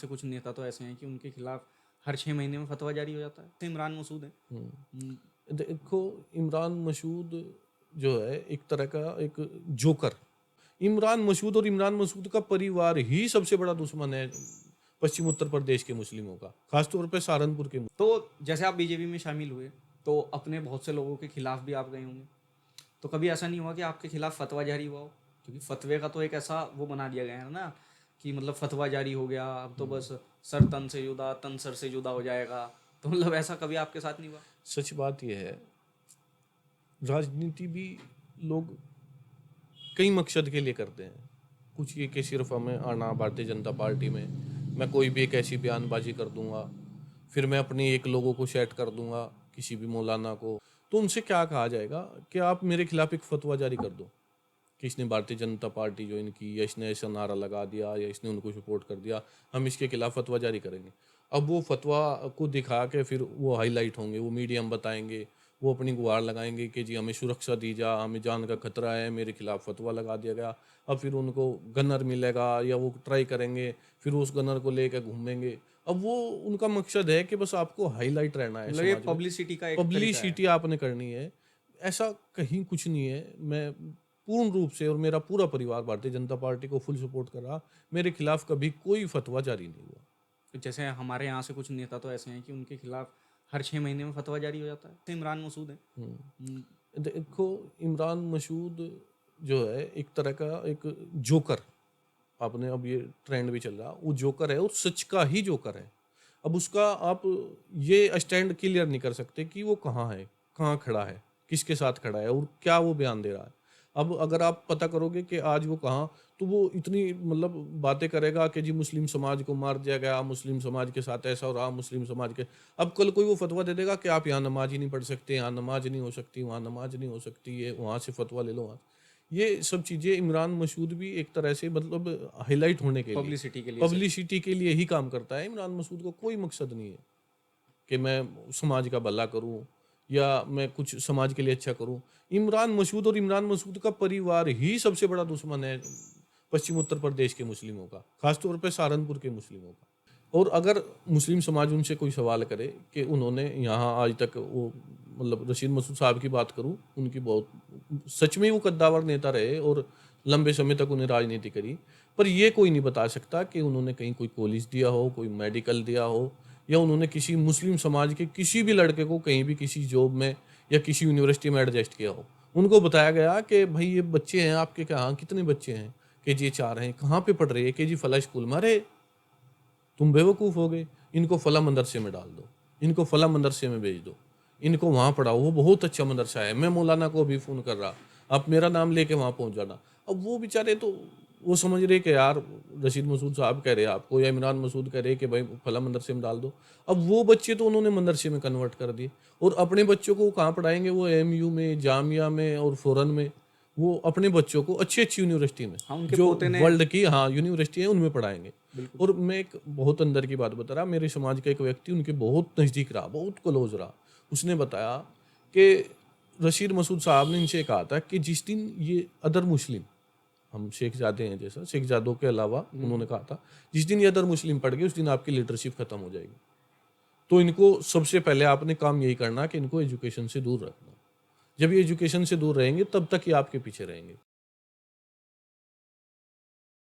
से कुछ नेता तो ऐसे हैं कि उनके खिलाफ हर 6 महीने में फतवा जारी हो जाता है। तो इमरान मसूद है। देखो, इमरान मसूद जो है एक तरह का एक जोकर। इमरान मसूद और इमरान मसूद का परिवार ही सबसे बड़ा दुश्मन है पश्चिम उत्तर प्रदेश के मुस्लिमों का, खासतौर पे सहारनपुर के। तो जैसे आप बीजेपी में शामिल हुए तो अपने बहुत से लोगों के खिलाफ भी आप गए होंगे, तो कभी ऐसा नहीं हुआ कि आपके खिलाफ फतवा जारी हुआ हो? क्योंकि फतवे का तो एक ऐसा वो बना दिया गया है ना कि मतलब फतवा जारी हो गया, अब तो बस सर तन से जुदा, तन सर से जुदा हो जाएगा। तो मतलब ऐसा कभी आपके साथ नहीं हुआ? सच बात यह है, राजनीति भी लोग कई मकसद के लिए करते हैं। कुछ ये कि सिर्फ हमें आना भारतीय जनता पार्टी में, मैं कोई भी एक ऐसी बयानबाजी कर दूंगा, फिर मैं अपनी एक लोगों को सेट कर दूंगा, किसी भी मौलाना को, तो उनसे क्या कहा जाएगा कि आप मेरे खिलाफ एक फतवा जारी कर दो कि इसने भारतीय जनता पार्टी ज्वाइन की, या इसने ऐसा नारा लगा दिया, या इसने उनको सपोर्ट कर दिया, हम इसके खिलाफ फतवा जारी करेंगे। अब वो फतवा को दिखा के फिर वो हाईलाइट होंगे, वो मीडिया में बताएंगे, वो अपनी गुहार लगाएंगे कि जी हमें सुरक्षा दी जा, हमें जान का खतरा है, मेरे खिलाफ फतवा लगा दिया गया। अब फिर उनको गनर मिलेगा या वो ट्राई करेंगे, फिर उस गनर को लेकर घूमेंगे। अब वो उनका मकसद है कि बस आपको हाईलाइट रहना है मतलब ये समाज में, पब्लिसिटी का एक तरीका है। पब्लिसिटी आपने करनी है। ऐसा कहीं कुछ नहीं है। मैं पूर्ण रूप से और मेरा पूरा परिवार भारतीय जनता पार्टी को फुल सपोर्ट कर रहा। मेरे खिलाफ कभी कोई फतवा जारी नहीं हुआ। तो जैसे हमारे यहाँ से कुछ नेता तो ऐसे हैं कि उनके खिलाफ हर 6 महीने में फतवा जारी हो जाता है। तो इमरान मसूद है। देखो, इमरान मसूद जो है एक तरह का एक जोकर। आपने अब ये ट्रेंड भी चल रहा, वो जोकर है और सच का ही जोकर है। अब उसका आप ये स्टैंड क्लियर नहीं कर सकते कि वो कहाँ है, कहाँ खड़ा है, किसके साथ खड़ा है और क्या वो बयान दे रहा है। अब अगर आप पता करोगे कि आज वो कहाँ, तो वो इतनी मतलब बातें करेगा कि जी मुस्लिम समाज को मार दिया गया, मुस्लिम समाज के साथ ऐसा हो रहा, मुस्लिम समाज के। अब कल कोई वो फतवा दे देगा कि आप यहाँ नमाज ही नहीं पढ़ सकते, यहाँ नमाज नहीं हो सकती, वहाँ नमाज नहीं हो सकती है, वहाँ से फतवा ले लो वहाँ। ये सब चीज़ें इमरान मसूद भी एक तरह से मतलब हाईलाइट होने के लिए, पब्लिसिटी के लिए सिर्फ। पब्लिसिटी के लिए ही काम करता है। इमरान मसूद को कोई मकसद नहीं है कि मैं समाज का भला करूं या मैं कुछ समाज के लिए अच्छा करूं। इमरान मसूद और इमरान मसूद का परिवार ही सबसे बड़ा दुश्मन है पश्चिम उत्तर प्रदेश के मुस्लिमों का, खासतौर पे सहारनपुर के मुस्लिमों का। और अगर मुस्लिम समाज उनसे कोई सवाल करे कि उन्होंने यहाँ आज तक वो मतलब रशीद मसूद साहब की बात करूं, उनकी बहुत सच में वो कद्दावर नेता रहे और लंबे समय तक उन्हें राजनीति करी, पर ये कोई नहीं बता सकता कि उन्होंने कहीं कोई कॉलेज दिया हो, कोई मेडिकल दिया हो, या उन्होंने किसी मुस्लिम समाज के किसी भी लड़के को कहीं भी किसी जॉब में या किसी यूनिवर्सिटी में एडजस्ट किया हो। उनको बताया गया कि भाई ये बच्चे हैं आपके, कहाँ कितने बच्चे हैं, KG 4 हैं, कहाँ पे पढ़ रहे हैं, KG फला स्कूल में। अरे तुम बेवकूफ़ हो गए, इनको फला मदरसे में डाल दो, इनको फला मदरसे में भेज दो, इनको वहाँ पढ़ाओ, वो बहुत अच्छा मदरसा है, मैं मौलाना को अभी फ़ोन कर रहा, आप मेरा नाम लेके वहाँ पहुँच जाना। अब वो बेचारे तो वो समझ रहे कि यार रशीद मसूद साहब कह रहे हैं आपको, या इमरान मसूद कह रहे हैं कि भाई फला मदरसे में डाल दो। अब वो बच्चे तो उन्होंने मदरसे में कन्वर्ट कर दिए, और अपने बच्चों को कहाँ पढ़ाएंगे, वो MU में, जामिया में और फ़ौरन में, वो अपने बच्चों को अच्छी अच्छी यूनिवर्सिटी में, हाँ, उनके जो पोते ने। वर्ल्ड की यूनिवर्सिटी है, उनमें पढ़ाएंगे। बिल्कुल। और मैं एक बहुत अंदर की बात बता रहा, मेरे समाज का एक व्यक्ति उनके बहुत नज़दीक रहा, बहुत क्लोज रहा। उसने बताया कि रशीद मसूद साहब ने इनसे कहा था कि जिस दिन ये अदर मुस्लिम, हम शेखजादे हैं जैसा, शेखजादों के अलावा उन्होंने कहा था जिस दिन ये अदर मुस्लिम पढ़ गए उस दिन आपकी लीडरशिप खत्म हो जाएगी। तो इनको सबसे पहले आपने काम यही करना कि इनको एजुकेशन से दूर रखना। जब ये एजुकेशन से दूर रहेंगे तब तक ये आपके पीछे रहेंगे।